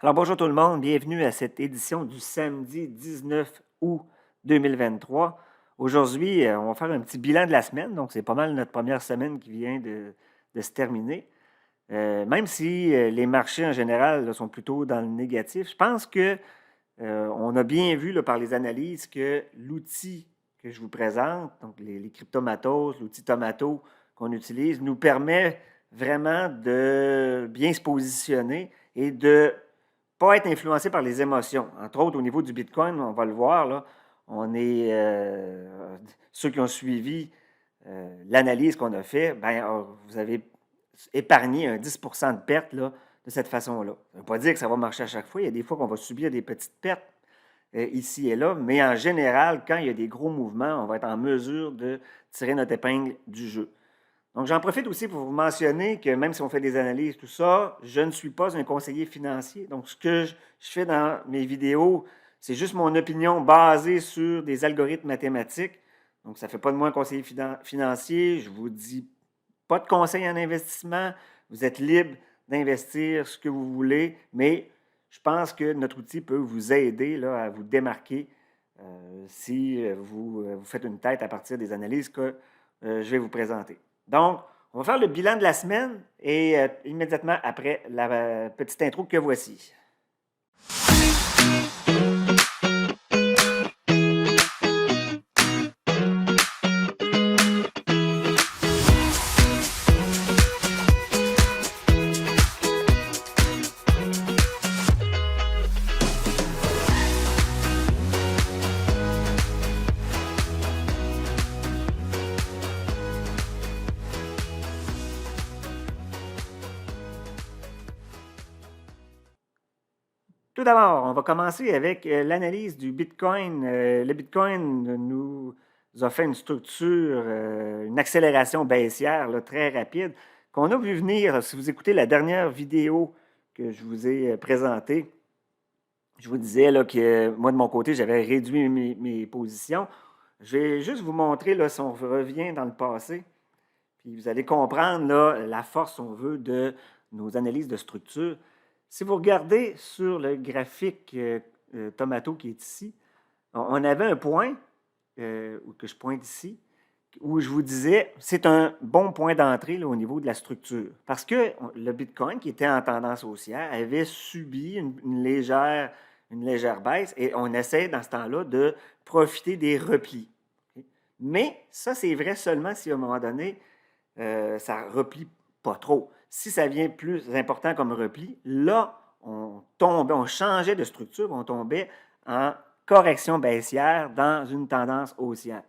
Alors bonjour tout le monde, bienvenue à cette édition du samedi 19 août 2023. Aujourd'hui, on va faire un petit bilan de la semaine, donc c'est pas mal notre première semaine qui vient de se terminer. Même si les marchés en général là, sont plutôt dans le négatif, je pense que on a bien vu là, par les analyses que l'outil que je vous présente, donc les cryptomatos, l'outil Tomato qu'on utilise, nous permet vraiment de bien se positionner et de pas être influencé par les émotions. Entre autres, au niveau du Bitcoin, on va le voir, là, on est, ceux qui ont suivi l'analyse qu'on a fait, ben, vous avez épargné un 10 de perte là, de cette façon-là. Ça ne veut pas dire que ça va marcher à chaque fois. Il y a des fois qu'on va subir des petites pertes ici et là, mais en général, quand il y a des gros mouvements, on va être en mesure de tirer notre épingle du jeu. Donc, j'en profite aussi pour vous mentionner que même si on fait des analyses, tout ça, je ne suis pas un conseiller financier. Donc, ce que je fais dans mes vidéos, c'est juste mon opinion basée sur des algorithmes mathématiques. Donc, ça ne fait pas de moi un conseiller financier. Je ne vous dis pas de conseils en investissement. Vous êtes libre d'investir ce que vous voulez, mais je pense que notre outil peut vous aider là, à vous démarquer si vous faites une tête à partir des analyses que je vais vous présenter. Donc, on va faire le bilan de la semaine et immédiatement après la petite intro que voici. Tout d'abord, on va commencer avec l'analyse du Bitcoin. Le Bitcoin nous a fait une structure, une accélération baissière là, très rapide qu'on a vu venir. Si vous écoutez la dernière vidéo que je vous ai présentée, je vous disais là, que moi, de mon côté, j'avais réduit mes positions. Je vais juste vous montrer là, si on revient dans le passé, puis vous allez comprendre là, la force, si on veut, de nos analyses de structure. Si vous regardez sur le graphique Tomato qui est ici, on avait un point que je pointe ici, où je vous disais, c'est un bon point d'entrée au niveau de la structure. Parce que le Bitcoin, qui était en tendance haussière, avait subi une légère baisse et on essaie dans ce temps-là de profiter des replis. Mais ça, c'est vrai seulement si à un moment donné, ça ne replie pas trop. Si ça vient plus important comme repli, là, on changeait de structure, on tombait en correction baissière dans une tendance haussière.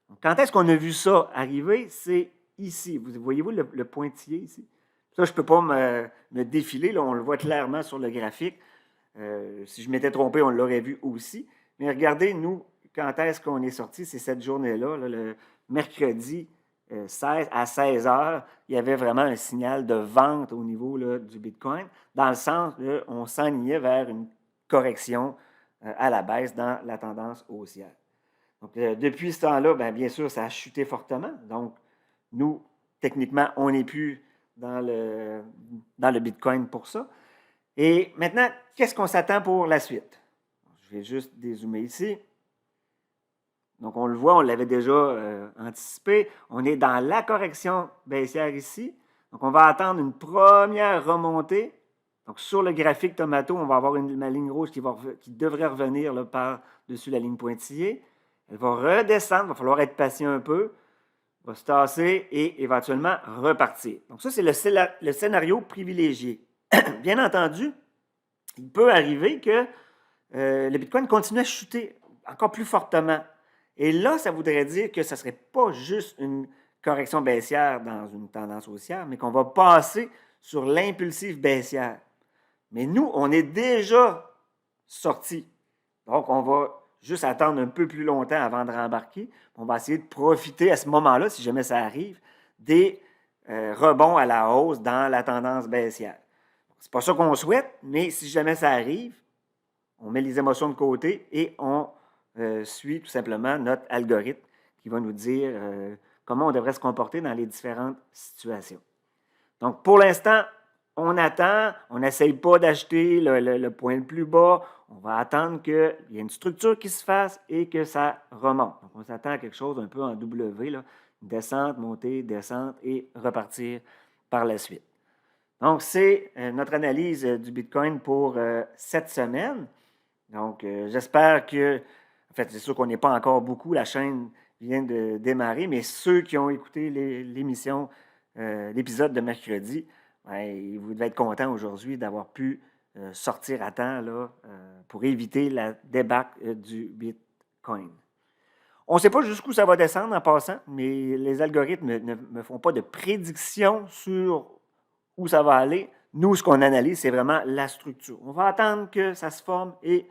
Donc, quand est-ce qu'on a vu ça arriver? C'est ici. Vous voyez-vous le pointillé ici? Ça, je ne peux pas me défiler. Là, on le voit clairement sur le graphique. Si je m'étais trompé, on l'aurait vu aussi. Mais regardez, nous, quand est-ce qu'on est sorti? C'est cette journée-là, là, le mercredi 16 à 16 heures, il y avait vraiment un signal de vente au niveau là, du Bitcoin, dans le sens qu'on s'enlignait vers une correction à la baisse dans la tendance haussière. Donc, depuis ce temps-là, bien sûr, ça a chuté fortement. Donc, nous, techniquement, on n'est plus dans le Bitcoin pour ça. Et maintenant, qu'est-ce qu'on s'attend pour la suite? Je vais juste dézoomer ici. Donc, on le voit, on l'avait déjà anticipé. On est dans la correction baissière ici. Donc, on va attendre une première remontée. Donc, sur le graphique Tomato, on va avoir ma ligne rouge qui devrait revenir là, par-dessus la ligne pointillée. Elle va redescendre, il va falloir être patient un peu, va se tasser et éventuellement repartir. Donc, ça, c'est le scénario privilégié. Bien entendu, il peut arriver que le Bitcoin continue à chuter encore plus fortement. Et là, ça voudrait dire que ce ne serait pas juste une correction baissière dans une tendance haussière, mais qu'on va passer sur l'impulsive baissière. Mais nous, on est déjà sorti. Donc, on va juste attendre un peu plus longtemps avant de rembarquer. On va essayer de profiter à ce moment-là, si jamais ça arrive, des rebonds à la hausse dans la tendance baissière. C'est pas ça qu'on souhaite, mais si jamais ça arrive, on met les émotions de côté et on suit tout simplement notre algorithme qui va nous dire comment on devrait se comporter dans les différentes situations. Donc, pour l'instant, on attend, on n'essaye pas d'acheter le point le plus bas, on va attendre qu'il y ait une structure qui se fasse et que ça remonte. Donc, on s'attend à quelque chose un peu en W, là, descente, montée, descente et repartir par la suite. Donc, c'est notre analyse du Bitcoin pour cette semaine. Donc, j'espère que, en fait, c'est sûr qu'on n'est pas encore beaucoup, la chaîne vient de démarrer, mais ceux qui ont écouté l'émission, l'épisode de mercredi, ben, vous devez être contents aujourd'hui d'avoir pu sortir à temps là, pour éviter la débâcle du Bitcoin. On ne sait pas jusqu'où ça va descendre en passant, mais les algorithmes ne me font pas de prédiction sur où ça va aller. Nous, ce qu'on analyse, c'est vraiment la structure. On va attendre que ça se forme et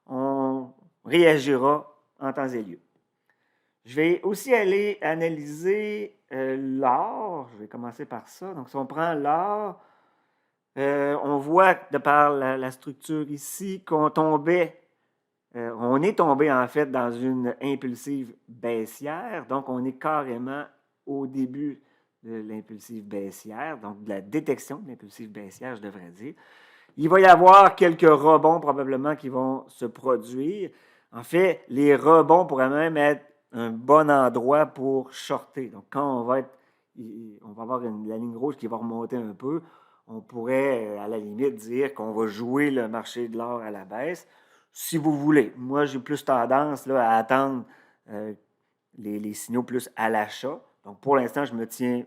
on réagira en temps et lieu. Je vais aussi aller analyser l'or. Je vais commencer par ça. Donc, si on prend l'or, on voit de par la structure ici qu'on on est tombé en fait dans une impulsive baissière. Donc, on est carrément au début de l'impulsive baissière, donc de la détection de l'impulsive baissière, je devrais dire. Il va y avoir quelques rebonds probablement qui vont se produire. En fait, les rebonds pourraient même être un bon endroit pour shorter. Donc, quand on va avoir la ligne rouge qui va remonter un peu, on pourrait à la limite dire qu'on va jouer le marché de l'or à la baisse. Si vous voulez. Moi, j'ai plus tendance là, à attendre les signaux plus à l'achat. Donc, pour l'instant, je ne me tiens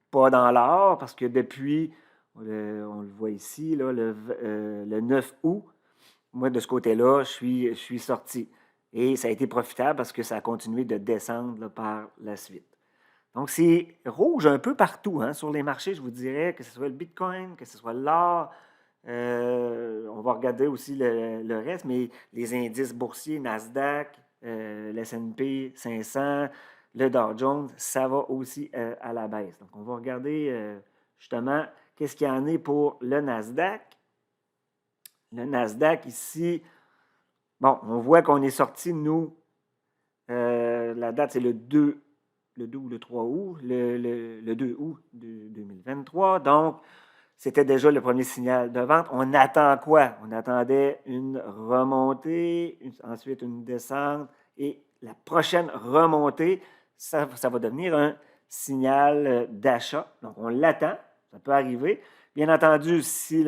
pas dans l'or parce que depuis, on le voit ici, là, le 9 août, moi, de ce côté-là, je suis sorti. Et ça a été profitable parce que ça a continué de descendre là, par la suite. Donc, c'est rouge un peu partout hein, sur les marchés, je vous dirais, que ce soit le Bitcoin, que ce soit l'or. On va regarder aussi le reste, mais les indices boursiers, Nasdaq, le S&P 500, le Dow Jones, ça va aussi à la baisse. Donc, on va regarder justement qu'est-ce qu'il y en est pour le Nasdaq. Le Nasdaq ici, bon, on voit qu'on est sorti, nous, la date c'est le 2 ou le 3 août, le 2 août 2023. Donc, c'était déjà le premier signal de vente. On attend quoi? On attendait une remontée, ensuite une descente et la prochaine remontée, ça va devenir un signal d'achat. Donc, on l'attend, ça peut arriver. Bien entendu, si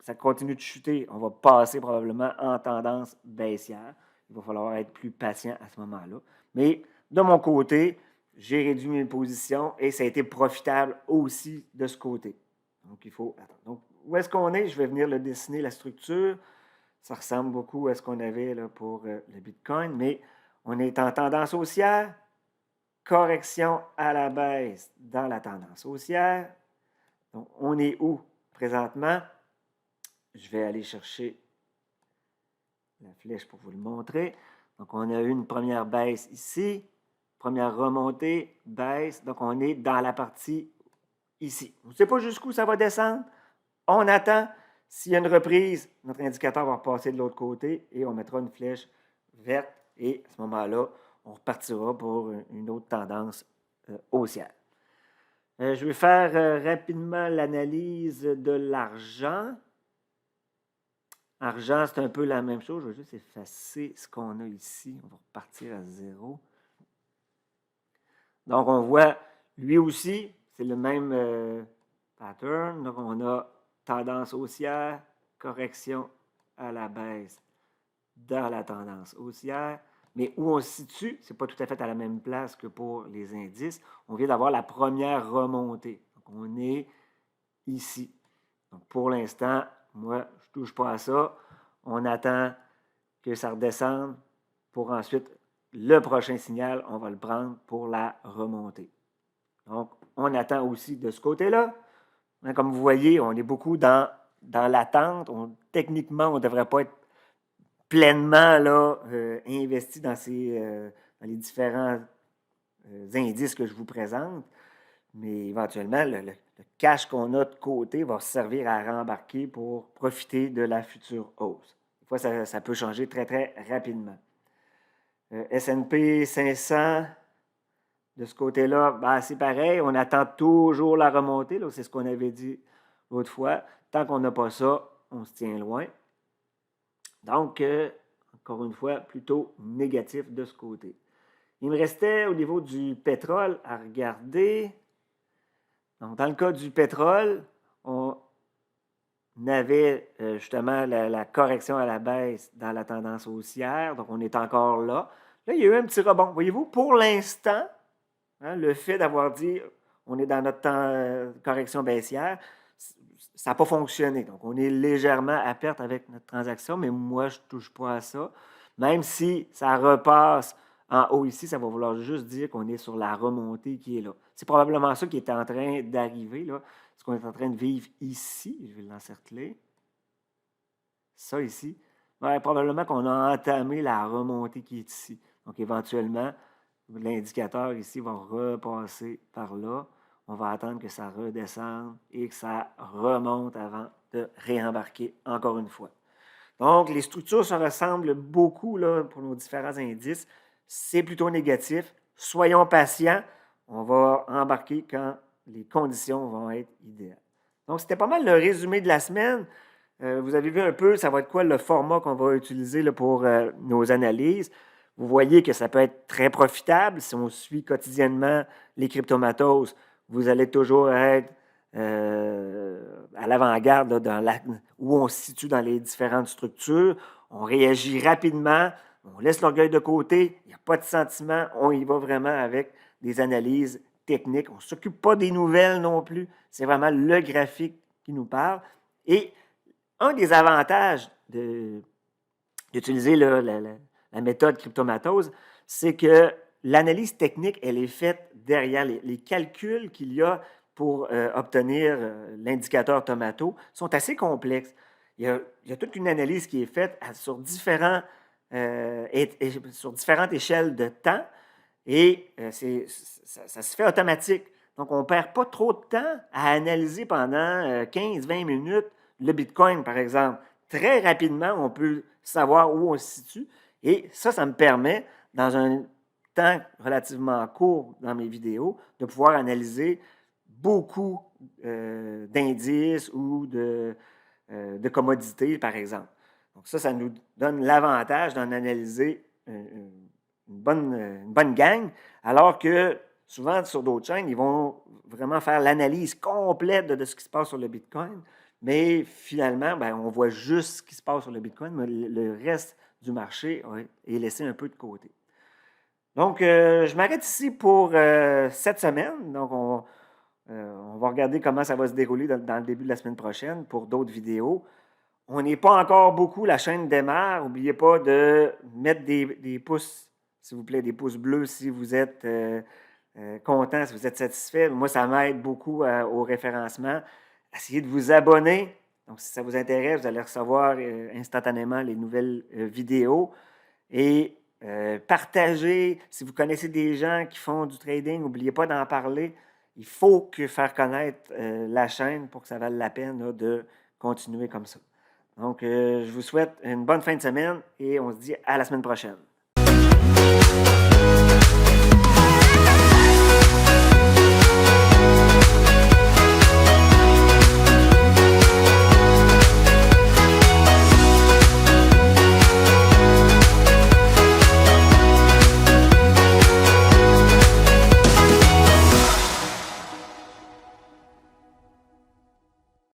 ça continue de chuter, on va passer probablement en tendance baissière. Il va falloir être plus patient à ce moment-là. Mais de mon côté, j'ai réduit mes positions et ça a été profitable aussi de ce côté. Donc, il faut attendre. Donc, où est-ce qu'on est? Je vais venir le dessiner, la structure. Ça ressemble beaucoup à ce qu'on avait là, pour le Bitcoin, mais on est en tendance haussière, correction à la baisse dans la tendance haussière. Donc, on est où présentement? Je vais aller chercher la flèche pour vous le montrer. Donc, on a eu une première baisse ici, première remontée, baisse. Donc, on est dans la partie ici. On ne sait pas jusqu'où ça va descendre. On attend. S'il y a une reprise, notre indicateur va repasser de l'autre côté et on mettra une flèche verte. Et à ce moment-là, on repartira pour une autre tendance haussière. Je vais faire rapidement l'analyse de l'argent. Argent, c'est un peu la même chose. Je vais juste effacer ce qu'on a ici. On va repartir à zéro. Donc, on voit, lui aussi, c'est le même pattern. Donc, on a tendance haussière, correction à la baisse dans la tendance haussière. Mais où on se situe, ce n'est pas tout à fait à la même place que pour les indices. On vient d'avoir la première remontée. Donc, on est ici. Donc, pour l'instant, moi, je ne touche pas à ça. On attend que ça redescende pour ensuite, le prochain signal, on va le prendre pour la remontée. Donc, on attend aussi de ce côté-là. Comme vous voyez, on est beaucoup dans l'attente. Techniquement, on ne devrait pas être pleinement là, investi dans les différents indices que je vous présente. Mais éventuellement, le cash qu'on a de côté va servir à rembarquer pour profiter de la future hausse. Des fois, ça peut changer très, très rapidement. S&P 500, de ce côté-là, ben, c'est pareil. On attend toujours la remontée. C'est ce qu'on avait dit l'autre fois. Tant qu'on n'a pas ça, on se tient loin. Donc, encore une fois, plutôt négatif de ce côté. Il me restait au niveau du pétrole à regarder. Donc, dans le cas du pétrole, on avait justement la correction à la baisse dans la tendance haussière. Donc, on est encore là. Là, il y a eu un petit rebond. Voyez-vous, pour l'instant, hein, le fait d'avoir dit on est dans notre correction baissière, ça n'a pas fonctionné. Donc, on est légèrement à perte avec notre transaction, mais moi, je ne touche pas à ça. Même si ça repasse en haut ici, ça va vouloir juste dire qu'on est sur la remontée qui est là. C'est probablement ça qui est en train d'arriver, là. Ce qu'on est en train de vivre ici. Je vais l'encercler. Ça ici. Ouais, probablement qu'on a entamé la remontée qui est ici. Donc, éventuellement, l'indicateur ici va repasser par là. On va attendre que ça redescende et que ça remonte avant de réembarquer encore une fois. Donc, les structures se ressemblent beaucoup là, pour nos différents indices. C'est plutôt négatif. Soyons patients. On va embarquer quand les conditions vont être idéales. Donc, c'était pas mal le résumé de la semaine. Vous avez vu un peu, ça va être quoi le format qu'on va utiliser là, pour nos analyses. Vous voyez que ça peut être très profitable si on suit quotidiennement les cryptomatos. Vous allez toujours être à l'avant-garde où on se situe dans les différentes structures. On réagit rapidement, on laisse l'orgueil de côté, il n'y a pas de sentiment, on y va vraiment avec des analyses techniques. On ne s'occupe pas des nouvelles non plus. C'est vraiment le graphique qui nous parle. Et un des avantages d'utiliser la méthode cryptomatose, c'est que l'analyse technique, elle est faite derrière les calculs qu'il y a pour obtenir l'indicateur tomato sont assez complexes. Il y a toute une analyse qui est faite sur différentes échelles de temps et ça se fait automatique. Donc, on ne perd pas trop de temps à analyser pendant 15-20 minutes le Bitcoin, par exemple. Très rapidement, on peut savoir où on se situe. Et ça me permet, dans un temps relativement court dans mes vidéos, de pouvoir analyser beaucoup d'indices ou de commodités, par exemple. Donc ça nous donne l'avantage d'en analyser une bonne gang, alors que souvent sur d'autres chaînes, ils vont vraiment faire l'analyse complète de ce qui se passe sur le Bitcoin. Mais finalement, on voit juste ce qui se passe sur le Bitcoin, mais le reste du marché est laissé un peu de côté. Donc, je m'arrête ici pour cette semaine. Donc, on va regarder comment ça va se dérouler dans le début de la semaine prochaine pour d'autres vidéos. On n'est pas encore beaucoup, la chaîne démarre. N'oubliez pas de mettre des pouces, s'il vous plaît, des pouces bleus si vous êtes content, si vous êtes satisfait. Moi, ça m'aide beaucoup au référencement. Essayez de vous abonner. Donc, si ça vous intéresse, vous allez recevoir instantanément les nouvelles vidéos. Et partagez. Si vous connaissez des gens qui font du trading, n'oubliez pas d'en parler. Il faut faire connaître la chaîne pour que ça vaille la peine là, de continuer comme ça. Donc, je vous souhaite une bonne fin de semaine et on se dit à la semaine prochaine.